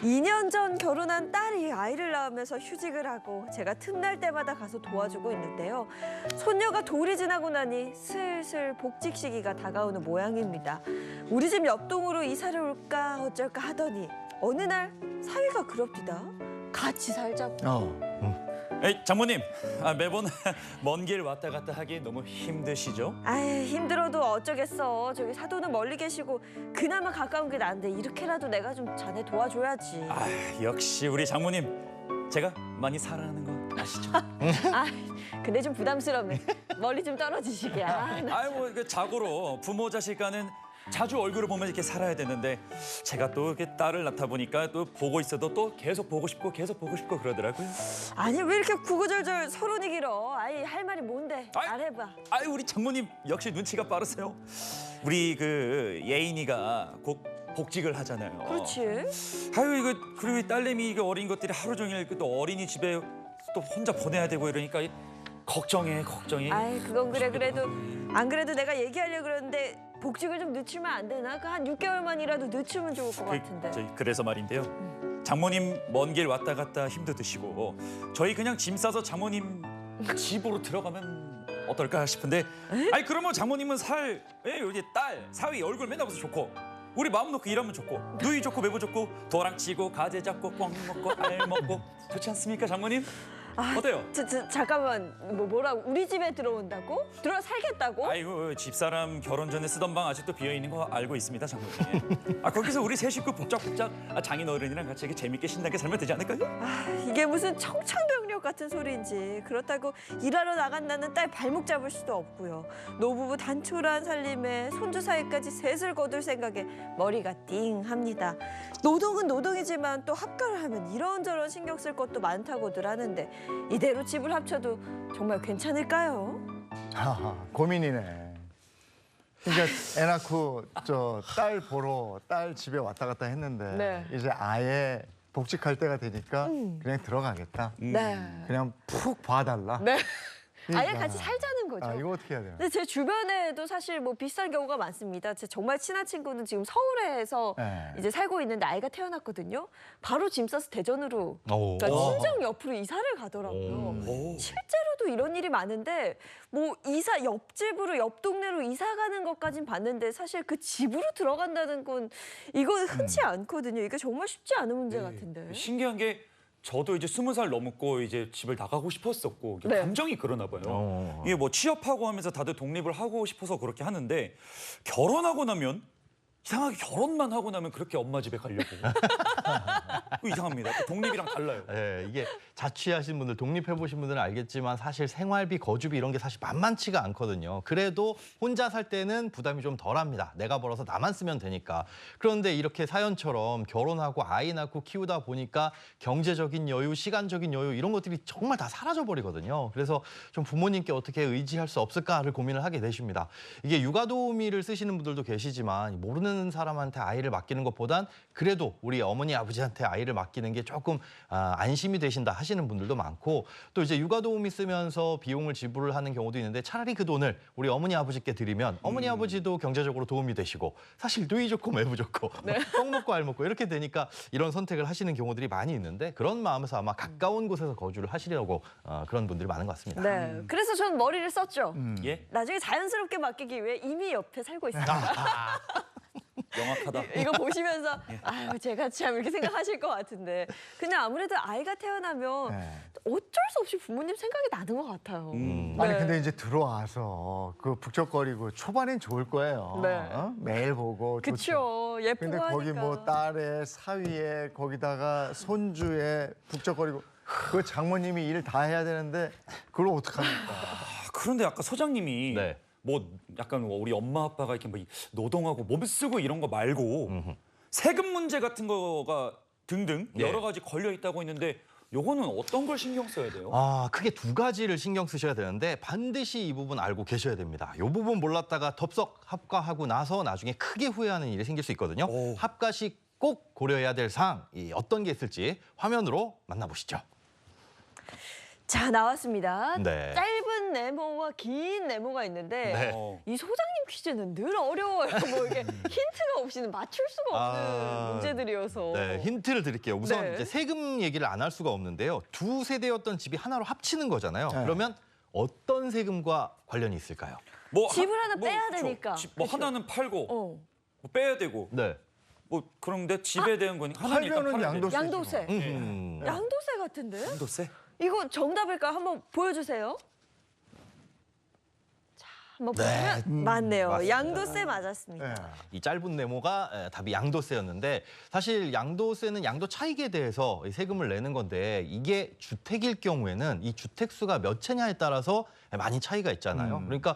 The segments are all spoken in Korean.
2년 전 결혼한 딸이 아이를 낳으면서 휴직을 하고 제가 틈날 때마다 가서 도와주고 있는데요. 손녀가 돌이 지나고 나니 슬슬 복직 시기가 다가오는 모양입니다. 우리 집 옆동으로 이사를 올까 어쩔까 하더니 어느 날 사위가 그럽디다. 같이 살자고. 에이, 장모님, 매번 먼 길 왔다 갔다 하기 너무 힘드시죠? 아유, 힘들어도 어쩌겠어. 저기 사돈은 멀리 계시고 그나마 가까운 게 나은데 이렇게라도 내가 좀 자네 도와줘야지. 역시 우리 장모님, 제가 많이 사랑하는 거 아시죠? 아, 근데 좀 부담스럽네. 멀리 좀 떨어지시게야. 뭐 이게 자고로 부모 자식 간은 자주 얼굴을 보면 이렇게 살아야 되는데 제가 또 이렇게 딸을 낳다 보니까 또 보고 있어도 또 계속 보고 싶고 그러더라고요. 아니 왜 이렇게 구구절절 서론이 길어? 아이 할 말이 뭔데? 아이, 말해봐. 우리 장모님 역시 눈치가 빠르세요. 우리 그 예인이가 곧 복직을 하잖아요. 그렇지. 이거 그리고 이 딸내미 이거 어린 것들이 하루 종일 또 어린이집에 또 혼자 보내야 되고 이러니까 걱정이. 아이 그건 그래. 그래도 안 그래도 내가 얘기하려고 그러는데 복직을 좀 늦추면 안 되나? 그 한 6개월만이라도 늦추면 좋을 것 같은데. 그래서 말인데요. 장모님 먼 길 왔다 갔다 힘드시고 저희 그냥 짐 싸서 장모님 집으로 들어가면 어떨까 싶은데. 그러면 장모님은 우리 딸 사위 얼굴 맨날 보서 좋고 우리 마음 놓고 일하면 좋고 누이 좋고 매부 좋고 도랑 치고 가재 잡고 꽝 먹고 알 먹고 좋지 않습니까, 장모님? 어때요? 잠깐만 뭐라고? 우리 집에 들어온다고? 들어 살겠다고? 아이고, 집사람 결혼 전에 쓰던 방 아직도 비어 있는 거 알고 있습니다, 장모님. 거기서 우리 세 식구 복작복작 장인 어른이랑 같이 이렇게 재밌게 신나게 살면 되지 않을까요? 이게 무슨 청천벽력 같은 소리인지. 그렇다고 일하러 나간다는 딸 발목 잡을 수도 없고요. 노부부 단촐한 살림에 손주 사이까지 셋을 거둘 생각에 머리가 띵합니다. 노동은 노동이지만 또 합가를 하면 이런저런 신경 쓸 것도 많다고들 하는데 이대로 집을 합쳐도 정말 괜찮을까요? 고민이네. 그러니까 애 낳고 딸 보러 딸 집에 왔다 갔다 했는데 네. 이제 아예 복직할 때가 되니까 그냥 들어가겠다. 네. 그냥 푹 봐달라. 네. 아예 그러니까. 같이 살자는 거죠. 이거 어떻게 해야 돼요? 근데 제 주변에도 사실 뭐 비슷한 경우가 많습니다. 제 정말 친한 친구는 지금 서울에서 네. 이제 살고 있는데 아이가 태어났거든요. 바로 짐 싸서 대전으로, 그러니까 오. 친정 옆으로 이사를 가더라고요. 오. 실제로도 이런 일이 많은데 뭐 옆집으로 옆 동네로 이사 가는 것까진 봤는데 사실 그 집으로 들어간다는 건 이건 흔치 않거든요. 이게 정말 쉽지 않은 문제 같은데. 신기한 게 저도 이제 20살 넘었고 이제 집을 나가고 싶었었고 네. 감정이 그러나 봐요. 이게 뭐 취업하고 하면서 다들 독립을 하고 싶어서 그렇게 하는데 결혼하고 나면 이상하게 결혼만 하고 나면 그렇게 엄마 집에 가려고. 이상합니다. 또 독립이랑 달라요. 네, 이게 자취하신 분들, 독립해보신 분들은 알겠지만 사실 생활비, 거주비 이런 게 사실 만만치가 않거든요. 그래도 혼자 살 때는 부담이 좀 덜합니다. 내가 벌어서 나만 쓰면 되니까. 그런데 이렇게 사연처럼 결혼하고 아이 낳고 키우다 보니까 경제적인 여유, 시간적인 여유 이런 것들이 정말 다 사라져버리거든요. 그래서 좀 부모님께 어떻게 의지할 수 없을까를 고민을 하게 되십니다. 이게 육아도우미를 쓰시는 분들도 계시지만 모르는 사람한테 아이를 맡기는 것보단 그래도 우리 어머니 아버지한테 아이를 맡기는 게 조금 안심이 되신다 하시는 분들도 많고 또 이제 육아도우미 쓰면서 비용을 지불을 하는 경우도 있는데 차라리 그 돈을 우리 어머니 아버지께 드리면 어머니 아버지도 경제적으로 도움이 되시고 사실 누이 좋고 매부 좋고 떡 먹고 알 먹고 이렇게 되니까 이런 선택을 하시는 경우들이 많이 있는데 그런 마음에서 아마 가까운 곳에서 거주를 하시려고 그런 분들이 많은 것 같습니다. 네. 그래서 전 머리를 썼죠. 예? 나중에 자연스럽게 맡기기 위해 이미 옆에 살고 있습니다. 명확하다. 이거 보시면서 아유 제가 참 이렇게 생각하실 것 같은데 근데 아무래도 아이가 태어나면 네. 어쩔 수 없이 부모님 생각이 나는 것 같아요. 네. 아니 근데 이제 들어와서 그 북적거리고 초반엔 좋을 거예요. 네. 매일 보고 좋죠. 그쵸. 예쁘고 근데 하니까. 거기 뭐 딸에 사위에 거기다가 손주에 북적거리고 그 장모님이 일 다 해야 되는데 그걸 어떡합니까? 그런데 아까 소장님이 네. 뭐 약간 우리 엄마 아빠가 이렇게 뭐 노동하고 몸 쓰고 이런 거 말고 세금 문제 같은 거가 등등 예. 여러 가지 걸려 있다고 했는데 요거는 어떤 걸 신경 써야 돼요? 크게 두 가지를 신경 쓰셔야 되는데 반드시 이 부분 알고 계셔야 됩니다. 이 부분 몰랐다가 덥석 합가하고 나서 나중에 크게 후회하는 일이 생길 수 있거든요. 오. 합가 시 꼭 고려해야 될 사항 어떤 게 있을지 화면으로 만나보시죠. 자 나왔습니다. 네. 짧은 네모와 긴 네모가 있는데 네. 이 소장님 퀴즈는 늘 어려워요. 뭐 이게 힌트가 없이는 맞출 수가 없는 문제들이어서. 네, 힌트를 드릴게요. 우선 네. 이제 세금 얘기를 안 할 수가 없는데요. 두 세대였던 집이 하나로 합치는 거잖아요. 네. 그러면 어떤 세금과 관련이 있을까요? 뭐 집을 하나 빼야 그쵸. 되니까. 뭐 그쵸? 하나는 팔고 어. 뭐 빼야 되고 네. 뭐 그런데 집에 대한 거니까 하나는 일단 팔면은 팔아야 돼. 양도세. 양도세. 음. 양도세 같은데? 양도세? 이거 정답일까? 한번 보여주세요. 자, 한번 보면 맞네요. 맞습니다. 양도세 맞았습니다. 네. 이 짧은 네모가 답이 양도세였는데 사실 양도세는 양도 차익에 대해서 이 세금을 내는 건데 이게 주택일 경우에는 이 주택 수가 몇 채냐에 따라서 많이 차이가 있잖아요. 그러니까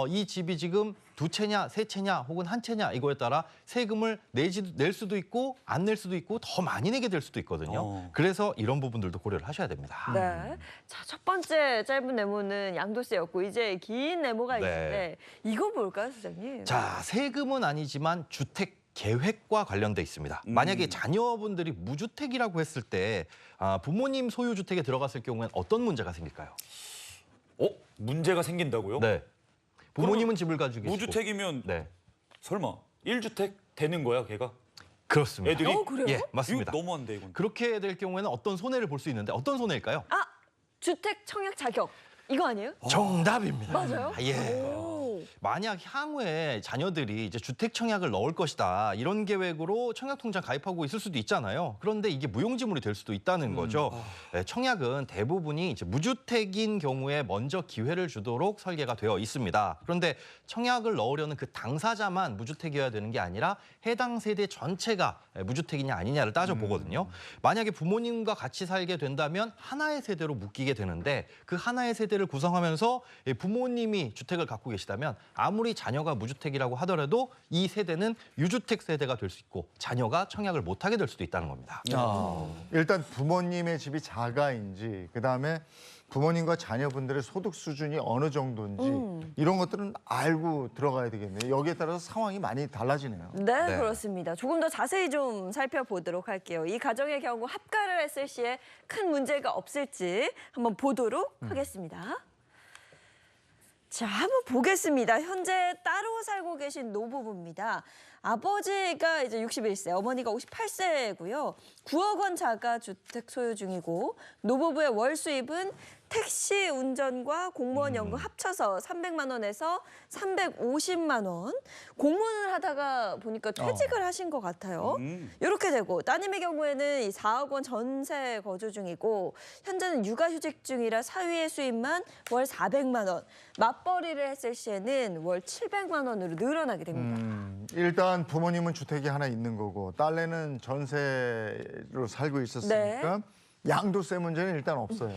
이 집이 지금 두 채냐, 세 채냐, 혹은 한 채냐 이거에 따라 세금을 낼 수도 있고 안 낼 수도 있고 더 많이 내게 될 수도 있거든요. 그래서 이런 부분들도 고려를 하셔야 됩니다. 네. 자, 첫 번째 짧은 네모는 양도세였고 이제 긴 네모가 네. 있는데 이거 뭘까요, 선생님? 자, 세금은 아니지만 주택 계획과 관련돼 있습니다. 만약에 자녀분들이 무주택이라고 했을 때 부모님 소유 주택에 들어갔을 경우엔 어떤 문제가 생길까요? 문제가 생긴다고요? 네. 부모님은 집을 가지고 계시고. 무주택이면 네. 설마 1주택 되는 거야, 걔가? 그렇습니다. 애들이? 그래요? 예, 맞습니다. 이거 너무한데 이건. 그렇게 될 경우에는 어떤 손해를 볼 수 있는데 어떤 손해일까요? 아, 주택 청약 자격. 이거 아니에요? 정답입니다. 맞아요? 예. 오. 만약 향후에 자녀들이 이제 주택 청약을 넣을 것이다 이런 계획으로 청약통장 가입하고 있을 수도 있잖아요. 그런데 이게 무용지물이 될 수도 있다는 거죠. 청약은 대부분이 이제 무주택인 경우에 먼저 기회를 주도록 설계가 되어 있습니다. 그런데 청약을 넣으려는 그 당사자만 무주택이어야 되는 게 아니라 해당 세대 전체가 무주택이냐 아니냐를 따져보거든요. 만약에 부모님과 같이 살게 된다면 하나의 세대로 묶이게 되는데 그 하나의 세대를 구성하면서 부모님이 주택을 갖고 계시다면 아무리 자녀가 무주택이라고 하더라도 이 세대는 유주택 세대가 될 수 있고 자녀가 청약을 못하게 될 수도 있다는 겁니다. 일단 부모님의 집이 자가인지 그다음에 부모님과 자녀분들의 소득 수준이 어느 정도인지 이런 것들은 알고 들어가야 되겠네요. 여기에 따라서 상황이 많이 달라지네요. 네, 네. 그렇습니다. 조금 더 자세히 좀 살펴보도록 할게요. 이 가정의 경우 합가를 했을 시에 큰 문제가 없을지 한번 보도록 하겠습니다. 자, 한번 보겠습니다. 현재 따로 살고 계신 노부부입니다. 아버지가 이제 61세, 어머니가 58세고요. 9억 원 자가 주택 소유 중이고 노부부의 월 수입은 택시 운전과 공무원 연금 합쳐서 300만 원에서 350만 원. 공무원을 하다가 보니까 퇴직을 하신 것 같아요. 이렇게 되고 따님의 경우에는 이 4억 원 전세 거주 중이고 현재는 육아휴직 중이라 사위의 수입만 월 400만 원. 맞벌이를 했을 시에는 월 700만 원으로 늘어나게 됩니다. 일단 부모님은 주택이 하나 있는 거고 딸내는 전세로 살고 있었으니까 양도세 문제는 일단 없어요.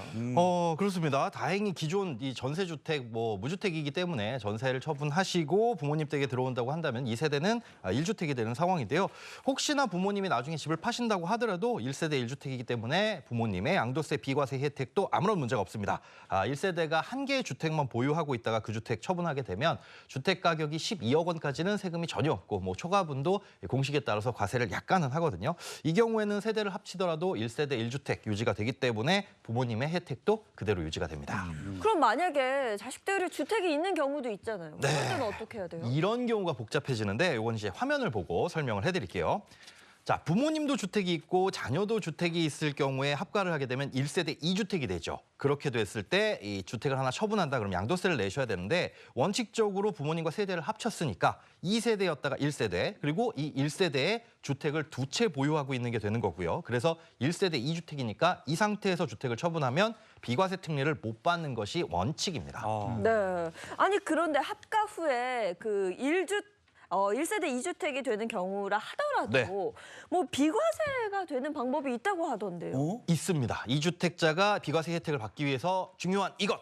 그렇습니다. 다행히 기존 이 전세주택, 무주택이기 때문에 전세를 처분하시고 부모님 댁에 들어온다고 한다면 이 세대는 1주택이 되는 상황인데요. 혹시나 부모님이 나중에 집을 파신다고 하더라도 1세대 1주택이기 때문에 부모님의 양도세 비과세 혜택도 아무런 문제가 없습니다. 1세대가 한 개의 주택만 보유하고 있다가 그 주택 처분하게 되면 주택 가격이 12억 원까지는 세금이 전혀 없고 초과분도 공식에 따라서 과세를 약간은 하거든요. 이 경우에는 세대를 합치더라도 1세대 1주택 유지가 되기 때문에 부모님의 혜택도 그대로 유지가 됩니다. 그럼 만약에 자식들이 주택이 있는 경우도 있잖아요. 그럴 때는 어떻게 해야 돼요? 이런 경우가 복잡해지는데 이건 이제 화면을 보고 설명을 해드릴게요. 자, 부모님도 주택이 있고 자녀도 주택이 있을 경우에 합가를 하게 되면 1세대 2주택이 되죠. 그렇게 됐을 때 이 주택을 하나 처분한다 그러면 양도세를 내셔야 되는데 원칙적으로 부모님과 세대를 합쳤으니까 2세대였다가 1세대 그리고 이 1세대에 주택을 두 채 보유하고 있는 게 되는 거고요. 그래서 1세대 2주택이니까 이 상태에서 주택을 처분하면 비과세 특례를 못 받는 것이 원칙입니다. 네. 아니 그런데 합가 후에 그 1세대 2주택이 되는 경우라 하더라도 네. 뭐 비과세가 되는 방법이 있다고 하던데요. 있습니다. 2주택자가 비과세 혜택을 받기 위해서 중요한 이것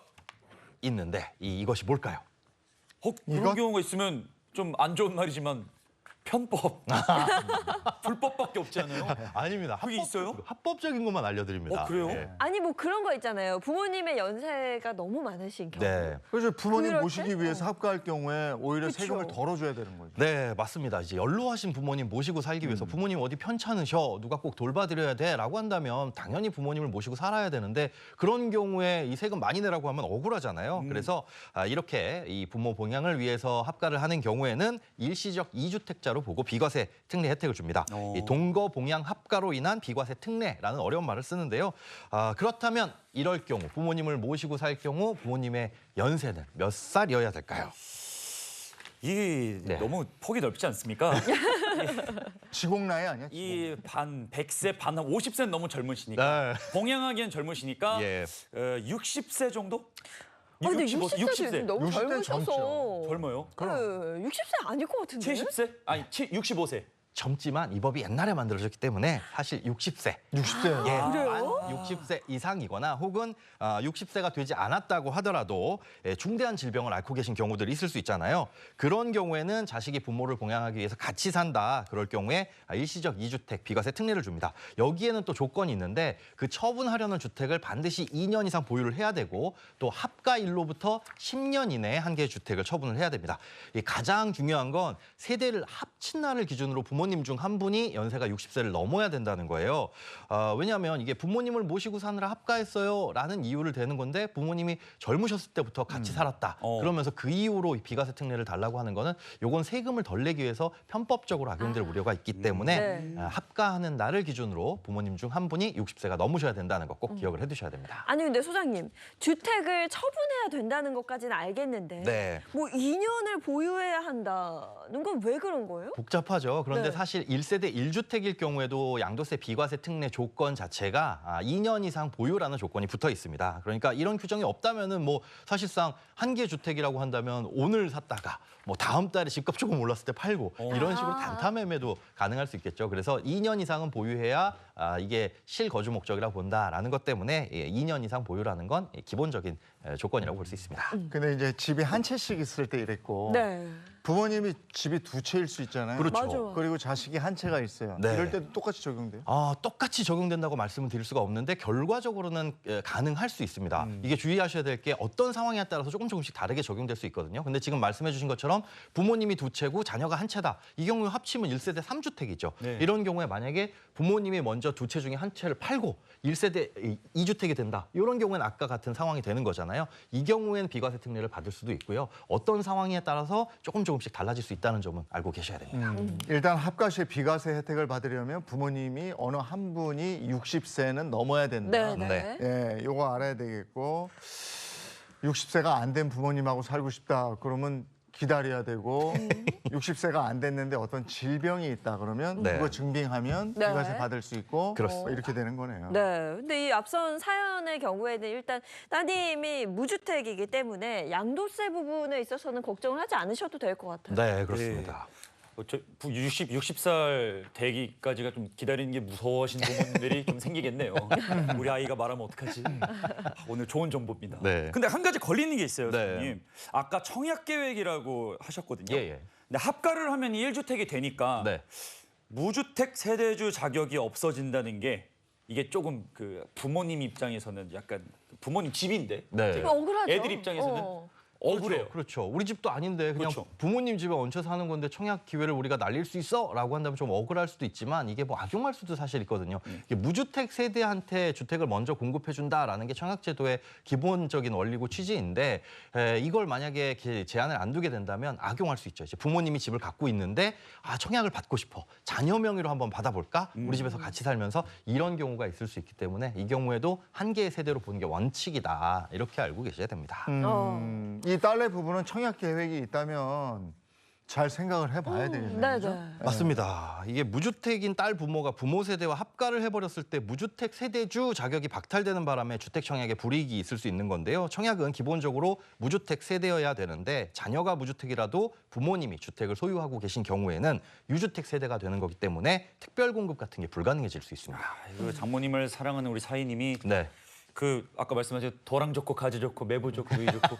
있는데 이것이 뭘까요? 그런 이건? 경우가 있으면 좀 안 좋은 말이지만 편법, 불법밖에 없지 않아요? 아닙니다. 그게 있어요? 합법적인 것만 알려드립니다. 그래요? 예. 아니 뭐 그런 거 있잖아요. 부모님의 연세가 너무 많으신 경우. 네. 그래서 부모님 그럴 모시기 때? 위해서 합가할 경우에 오히려 그쵸. 세금을 덜어줘야 되는 거죠. 네, 맞습니다. 이제 연로하신 부모님 모시고 살기 위해서 부모님 어디 편찮으셔, 누가 꼭 돌봐드려야 돼라고 한다면 당연히 부모님을 모시고 살아야 되는데 그런 경우에 이 세금 많이 내라고 하면 억울하잖아요. 그래서 이렇게 이 부모 봉양을 위해서 합가를 하는 경우에는 일시적 이주택자로 보고 비과세 특례 혜택을 줍니다. 이 동거 봉양 합가로 인한 비과세 특례라는 어려운 말을 쓰는데요. 그렇다면 이럴 경우 부모님을 모시고 살 경우 부모님의 연세는 몇 살이어야 될까요? 이게 네. 너무 폭이 넓지 않습니까? 지공 나이 아니야? 이 반 100세, 반 50세는 너무 젊으시니까 네. 봉양하기엔 젊으시니까 예. 60세 정도? 근데 65, 60세 너무 60대 는 젊으셔서. 젊죠. 젊어요? 네, 60세 아닐 것 같은데. 70세? 아니 65세. 젊지만 이 법이 옛날에 만들어졌기 때문에 사실 60세 60대. 예, 그래요? 만 60세 이상이거나 혹은 60세가 되지 않았다고 하더라도 중대한 질병을 앓고 계신 경우들이 있을 수 있잖아요. 그런 경우에는 자식이 부모를 봉양하기 위해서 같이 산다. 그럴 경우에 일시적 이주택 비과세 특례를 줍니다. 여기에는 또 조건이 있는데 그 처분하려는 주택을 반드시 2년 이상 보유를 해야 되고 또 합가일로부터 10년 이내에 한 개의 주택을 처분을 해야 됩니다. 이 가장 중요한 건 세대를 합친 날을 기준으로 부모님 중 한 분이 연세가 60세를 넘어야 된다는 거예요. 왜냐하면 이게 부모님을 모시고 사느라 합가했어요라는 이유를 대는 건데 부모님이 젊으셨을 때부터 같이 살았다. 그러면서 그 이후로 이 비과세 특례를 달라고 하는 거는 요건 세금을 덜 내기 위해서 편법적으로 악용될 우려가 있기 때문에 네. 합가하는 날을 기준으로 부모님 중 한 분이 60세가 넘으셔야 된다는 거 꼭 기억을 해두셔야 됩니다. 아니 근데 소장님 주택을 처분해야 된다는 것까지는 알겠는데 네. 뭐 2년을 보유해야 한다는 건 왜 그런 거예요? 복잡하죠. 그런데 네. 사실 1세대 1주택일 경우에도 양도세 비과세 특례 조건 자체가 2년 이상 보유라는 조건이 붙어 있습니다. 그러니까 이런 규정이 없다면은 뭐 사실상 한 개 주택이라고 한다면 오늘 샀다가 뭐 다음 달에 집값 조금 올랐을 때 팔고 이런 식으로 단타 매매도 가능할 수 있겠죠. 그래서 2년 이상은 보유해야 이게 실거주 목적이라 본다라는 것 때문에 2년 이상 보유라는 건 기본적인 조건이라고 볼 수 있습니다. 근데 이제 집이 한 채씩 있을 때 이랬고 네. 부모님이 집이 두 채일 수 있잖아요. 그렇죠. 맞아. 그리고 자식이 한 채가 있어요. 네. 이럴 때도 똑같이 적용돼요? 똑같이 적용된다고 말씀을 드릴 수가 없는데 결과적으로는 가능할 수 있습니다. 이게 주의하셔야 될 게 어떤 상황에 따라서 조금씩 다르게 적용될 수 있거든요. 근데 지금 말씀해 주신 것처럼 부모님이 두 채고 자녀가 한 채다. 이 경우에 합치면 1세대 3주택이죠. 네. 이런 경우에 만약에 부모님이 먼저 두 채 중에 한 채를 팔고 1세대 2주택이 된다. 이런 경우에는 아까 같은 상황이 되는 거잖아요. 이 경우에는 비과세 특례를 받을 수도 있고요. 어떤 상황에 따라서 조금씩 달라질 수 있다는 점은 알고 계셔야 됩니다. 일단 합가 시에 비과세 혜택을 받으려면 부모님이 어느 한 분이 60세는 넘어야 된다. 네, 네. 예, 요거 알아야 되겠고 60세가 안 된 부모님하고 살고 싶다. 그러면 기다려야 되고 60세가 안 됐는데 어떤 질병이 있다 그러면 네. 그거 증빙하면 네. 비과세 받을 수 있고 그렇습니다. 이렇게 되는 거네요. 네. 근데 이 앞선 사연의 경우에는 일단 따님이 무주택이기 때문에 양도세 부분에 있어서는 걱정을 하지 않으셔도 될 것 같아요. 네, 그렇습니다. 60살 되기까지가 좀 기다리는 게 무서워하신 부모님들이 좀 생기겠네요. 우리 아이가 말하면 어떡하지? 오늘 좋은 정보입니다. 네. 근데 한 가지 걸리는 게 있어요, 네. 선생님. 아까 청약 계획이라고 하셨거든요. 예. 근데 합가를 하면 1주택이 되니까 네. 무주택 세대주 자격이 없어진다는 게 이게 조금 그 부모님 입장에서는 약간 부모님 집인데 네. 억울하죠. 애들 입장에서는 억울해요. 그렇죠. 우리 집도 아닌데 그냥 그렇죠. 부모님 집에 얹혀 사는 건데 청약 기회를 우리가 날릴 수 있어라고 한다면 좀 억울할 수도 있지만 이게 뭐 악용할 수도 사실 있거든요. 이게 무주택 세대한테 주택을 먼저 공급해 준다라는 게 청약제도의 기본적인 원리고 취지인데 이걸 만약에 제한을 안 두게 된다면 악용할 수 있죠. 이제 부모님이 집을 갖고 있는데 청약을 받고 싶어. 자녀 명의로 한번 받아볼까? 우리 집에서 같이 살면서 이런 경우가 있을 수 있기 때문에 이 경우에도 한 개의 세대로 보는 게 원칙이다. 이렇게 알고 계셔야 됩니다. 이 딸내 부부는 청약 계획이 있다면 잘 생각을 해봐야 되겠네요. 네, 그죠? 네. 맞습니다. 이게 무주택인 딸 부모가 부모 세대와 합가를 해버렸을 때 무주택 세대주 자격이 박탈되는 바람에 주택 청약에 불이익이 있을 수 있는 건데요. 청약은 기본적으로 무주택 세대여야 되는데 자녀가 무주택이라도 부모님이 주택을 소유하고 계신 경우에는 유주택 세대가 되는 거기 때문에 특별 공급 같은 게 불가능해질 수 있습니다. 이거 장모님을 사랑하는 우리 사위님이 네. 그 아까 말씀하신 도랑 좋고 가지 좋고 매부 좋고 의 좋고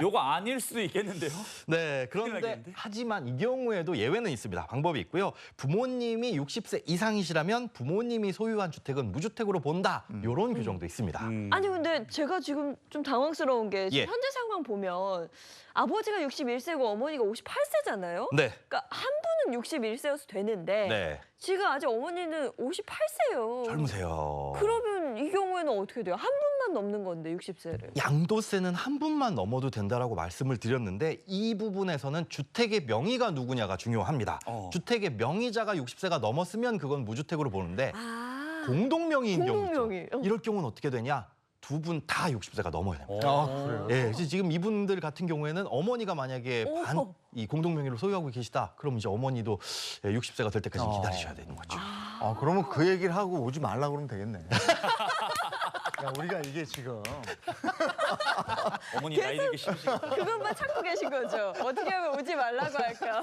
요거 아닐 수도 있겠는데요. 네, 큰일 그런데 나겠는데? 하지만 이 경우에도 예외는 있습니다. 방법이 있고요. 부모님이 60세 이상이시라면 부모님이 소유한 주택은 무주택으로 본다. 이런 규정도 있습니다. 아니 근데 제가 지금 좀 당황스러운 게 예. 현재 상황 보면 아버지가 61세고 어머니가 58세잖아요. 네. 그러니까 한 분은 61세여서 되는데 네. 지금 아직 어머니는 58세예요. 젊으세요. 그러면 이 경우에는 어떻게 돼요? 한 분만 넘는 건데 60세를. 양도세는 한 분만 넘어도 된다라고 말씀을 드렸는데 이 부분에서는 주택의 명의가 누구냐가 중요합니다. 주택의 명의자가 60세가 넘었으면 그건 무주택으로 보는데 아. 공동명의인 공동명의. 경우죠. 이럴 경우는 어떻게 되냐? 두 분 다 60세가 넘어야 됩니다. 그래요? 예, 그래서 지금 이분들 같은 경우에는 어머니가 만약에 어허. 이 공동명의로 소유하고 계시다. 그럼 이제 어머니도 60세가 될 때까지 기다리셔야 되는 거죠. 그러면 그 얘기를 하고 오지 말라 그러면 되겠네. 야, 우리가 이게 지금 어머니 나이 들기 싫으시겠다. 그것만 찾고 계신 거죠. 어떻게 하면 오지 말라고 할까?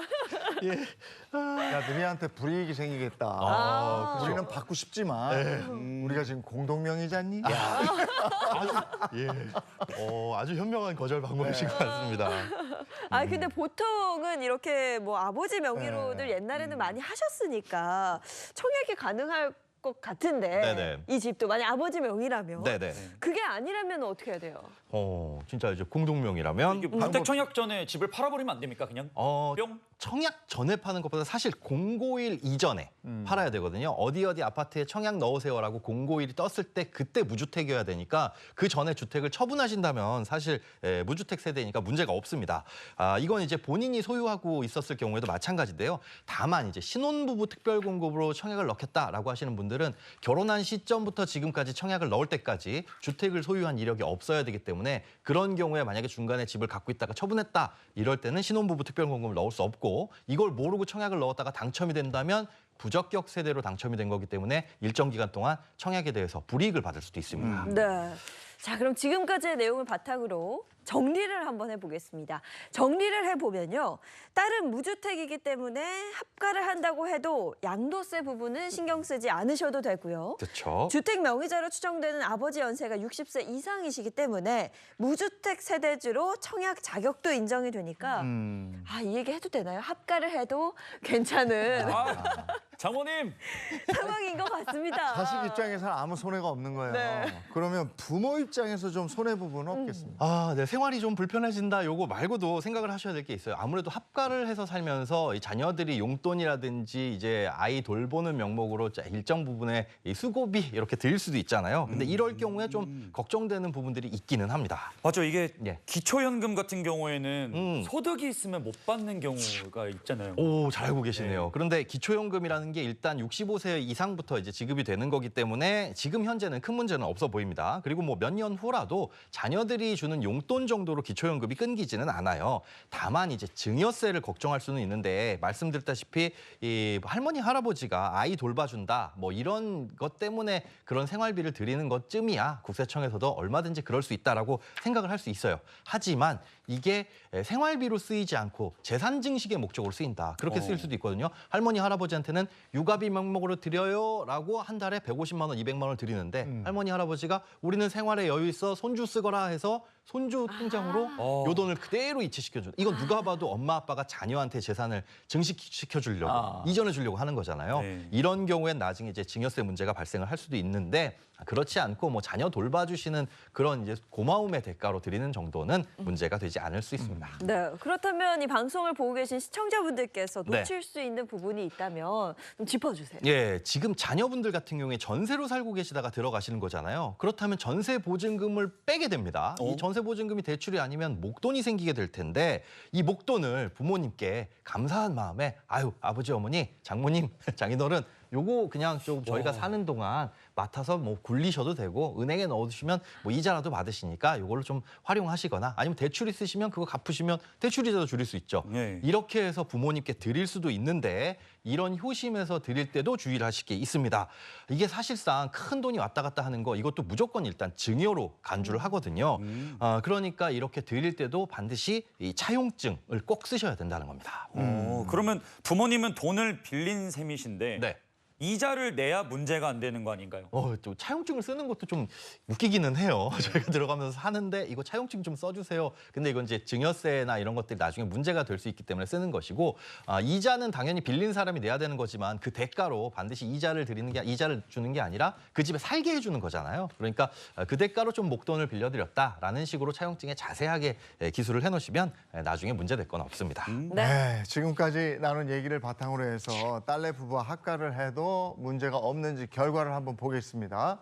야, 너희한테 불이익이 생기겠다. 아. 우리는 받고 싶지만 우리가 지금 공동명의자니? 아주 현명한 거절 방법이신 것 같습니다. 아 근데 보통은 이렇게 뭐 아버지 명의로들 네. 옛날에는 많이 하셨으니까 청약이 가능할 것 같은데 네네. 이 집도 만약 아버지 명의라면 네네. 그게 아니라면 어떻게 해야 돼요? 진짜 이제 공동명의라면 이게 주택 청약 전에 집을 팔아버리면 안 됩니까 그냥? 뿅. 청약 전에 파는 것보다 사실 공고일 이전에 팔아야 되거든요. 어디 아파트에 청약 넣으세요라고 공고일이 떴을 때 그때 무주택이어야 되니까 그 전에 주택을 처분하신다면 사실 무주택 세대니까 문제가 없습니다. 이건 이제 본인이 소유하고 있었을 경우에도 마찬가지인데요. 다만 이제 신혼부부 특별공급으로 청약을 넣겠다라고 하시는 분들은 결혼한 시점부터 지금까지 청약을 넣을 때까지 주택을 소유한 이력이 없어야 되기 때문에 그런 경우에 만약에 중간에 집을 갖고 있다가 처분했다 이럴 때는 신혼부부 특별공급을 넣을 수 없고 이걸 모르고 청약을 넣었다가 당첨이 된다면 부적격 세대로 당첨이 된 거기 때문에 일정 기간 동안 청약에 대해서 불이익을 받을 수도 있습니다. 네. 자 그럼 지금까지의 내용을 바탕으로 정리를 한번 해보겠습니다. 정리를 해보면요. 딸은 무주택이기 때문에 합가를 한다고 해도 양도세 부분은 신경 쓰지 않으셔도 되고요. 그렇죠. 주택 명의자로 추정되는 아버지 연세가 60세 이상이시기 때문에 무주택 세대주로 청약 자격도 인정이 되니까 이 얘기 해도 되나요? 합가를 해도 괜찮은 장모님. 상황인 것 같습니다. 자식 입장에서는 아무 손해가 없는 거예요. 네. 그러면 부모 입장에서 좀 손해 부분은 없겠습니까? 네, 생활이 좀 불편해진다. 요거 말고도 생각을 하셔야 될 게 있어요. 아무래도 합가를 해서 살면서 이 자녀들이 용돈이라든지 이제 아이 돌보는 명목으로 일정 부분의 이 수고비 이렇게 드릴 수도 있잖아요. 근데 이럴 경우에 좀 걱정되는 부분들이 있기는 합니다. 맞죠. 이게 예. 기초연금 같은 경우에는 소득이 있으면 못 받는 경우가 있잖아요. 오, 잘 알고 계시네요. 네. 그런데 기초연금이라는 게 일단 65세 이상부터 이제 지급이 되는 거기 때문에 지금 현재는 큰 문제는 없어 보입니다. 그리고 뭐 몇 년 후라도 자녀들이 주는 용돈 정도로 기초연금이 끊기지는 않아요. 다만 이제 증여세를 걱정할 수는 있는데 말씀드렸다시피 이 할머니 할아버지가 아이 돌봐준다 뭐 이런 것 때문에 그런 생활비를 드리는 것쯤이야 국세청에서도 얼마든지 그럴 수 있다라고 생각을 할 수 있어요. 하지만 이게 생활비로 쓰이지 않고 재산 증식의 목적으로 쓰인다. 그렇게 쓰일 수도 있거든요. 할머니 할아버지한테는 육아비 명목으로 드려요라고 한 달에 150만 원, 200만 원을 드리는데 할머니 할아버지가 우리는 생활에 여유 있어 손주 쓰거라 해서 손주 통장으로 요 돈을 그대로 이체시켜줘. 이건 누가 봐도 엄마 아빠가 자녀한테 재산을 증식시켜 주려고 이전해 주려고 하는 거잖아요. 네. 이런 경우엔 나중에 이제 증여세 문제가 발생을 할 수도 있는데 그렇지 않고 뭐 자녀 돌봐주시는 그런 이제 고마움의 대가로 드리는 정도는 문제가 되지 않을 수 있습니다. 네, 그렇다면 이 방송을 보고 계신 시청자분들께서 네. 놓칠 수 있는 부분이 있다면 좀 짚어주세요. 예, 지금 자녀분들 같은 경우에 전세로 살고 계시다가 들어가시는 거잖아요. 그렇다면 전세 보증금을 빼게 됩니다. 이 전세 보증금이 대출이 아니면 목돈이 생기게 될 텐데 이 목돈을 부모님께 감사한 마음에 아유 아버지 어머니 장모님 장인어른 요거 그냥 좀 저희가 사는 동안 맡아서 뭐 굴리셔도 되고 은행에 넣어두시면 뭐 이자라도 받으시니까 요걸로 좀 활용하시거나 아니면 대출 있으시면 그거 갚으시면 대출 이자도 줄일 수 있죠. 네. 이렇게 해서 부모님께 드릴 수도 있는데 이런 효심에서 드릴 때도 주의를 하실 게 있습니다. 이게 사실상 큰 돈이 왔다 갔다 하는 거 이것도 무조건 일단 증여로 간주를 하거든요. 그러니까 이렇게 드릴 때도 반드시 이 차용증을 꼭 쓰셔야 된다는 겁니다. 그러면 부모님은 돈을 빌린 셈이신데 네. 이자를 내야 문제가 안 되는 거 아닌가요? 또 차용증을 쓰는 것도 좀 웃기기는 해요. 저희가 들어가면서 사는데 이거 차용증 좀 써주세요. 근데 이건 이제 증여세나 이런 것들이 나중에 문제가 될 수 있기 때문에 쓰는 것이고 이자는 당연히 빌린 사람이 내야 되는 거지만 그 대가로 반드시 이자를 주는 게 아니라 그 집에 살게 해주는 거잖아요. 그러니까 그 대가로 좀 목돈을 빌려드렸다라는 식으로 차용증에 자세하게 기술을 해놓으시면 나중에 문제될 건 없습니다. 네, 지금까지 나눈 얘기를 바탕으로 해서 딸내 부부와 합가를 해도 문제가 없는지 결과를 한번 보겠습니다.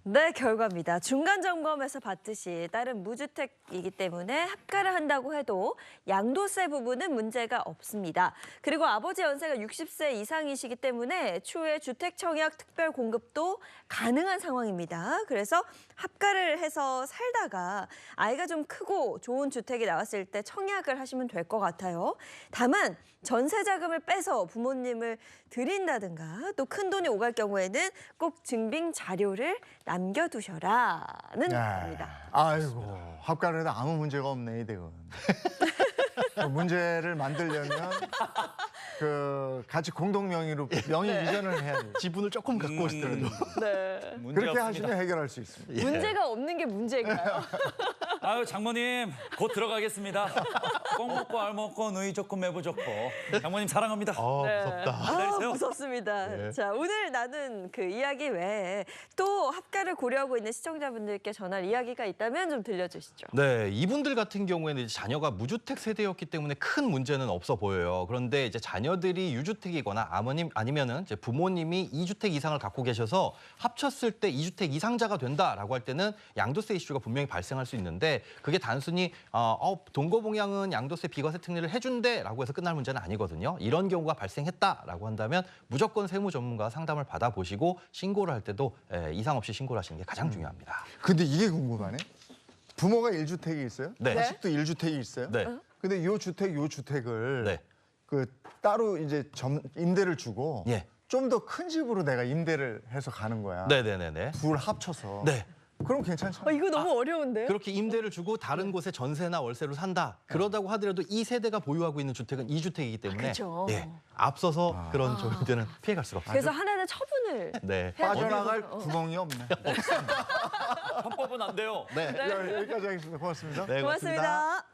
네, 결과입니다. 중간 점검에서 봤듯이 딸은 무주택이기 때문에 합가를 한다고 해도 양도세 부분은 문제가 없습니다. 그리고 아버지 연세가 60세 이상이시기 때문에 추후에 주택 청약 특별 공급도 가능한 상황입니다. 그래서 합가를 해서 살다가 아이가 좀 크고 좋은 주택이 나왔을 때 청약을 하시면 될 것 같아요. 다만 전세 자금을 빼서 부모님을 드린다든가 또 큰돈이 오갈 경우에는 꼭 증빙 자료를 남겨두셔라는 겁니다. 아이고, 합가를 해도 아무 문제가 없네, 이 댁은. 문제를 만들려면 같이 공동 명의로 명의 이전을 해야 돼요. 지분을 조금 갖고 오시더라도. 네. 문제 그렇게 없습니다. 하시면 해결할 수 있습니다. 문제가 없는 게 문제인가요? 아유 장모님 곧 들어가겠습니다. 꼭 먹고 알 먹고 누이 좋고 매부 좋고 장모님 사랑합니다. 무섭다. 아, 기다리세요. 무섭습니다. 네. 자, 오늘 나눈 그 이야기 외에 또 합가를 고려하고 있는 시청자분들께 전할 이야기가 있다면 좀 들려주시죠. 네, 이분들 같은 경우에는 이제 자녀가 무주택 세대였기 때문에 큰 문제는 없어 보여요. 그런데 이제 자녀들이 유주택이거나 아니면은 이제 부모님이 2주택 이상을 갖고 계셔서 합쳤을 때 2주택 이상자가 된다라고 할 때는 양도세 이슈가 분명히 발생할 수 있는데 그게 단순히 동거봉양은 양도세 비과세 특례를 해준대라고 해서 끝날 문제는 아니거든요. 이런 경우가 발생했다라고 한다면 무조건 세무 전문가 상담을 받아보시고 신고를 할 때도 이상 없이 신고를 하시는 게 가장 중요합니다. 근데 이게 궁금하네. 부모가 1주택이 있어요? 네. 자식도 1주택이 있어요? 네. 근데 요 주택을 네. 따로 이제 임대를 주고 예. 좀 더 큰 집으로 내가 임대를 해서 가는 거야. 네네네네. 둘 합쳐서. 네. 그럼 괜찮잖아. 이거 너무 어려운데요? 그렇게 임대를 주고 다른 곳에 전세나 월세로 산다. 그러다고 하더라도 이 세대가 보유하고 있는 주택은 2주택이기 때문에 그쵸. 예, 앞서서 그런 조용들은 피해갈 수가 없습니다. 그래서 하나는 처분을 네. 해야 빠져나갈 되는 거. 구멍이 없네. 편법은 안 돼요. 네. 여기까지 하겠습니다. 고맙습니다. 네, 고맙습니다.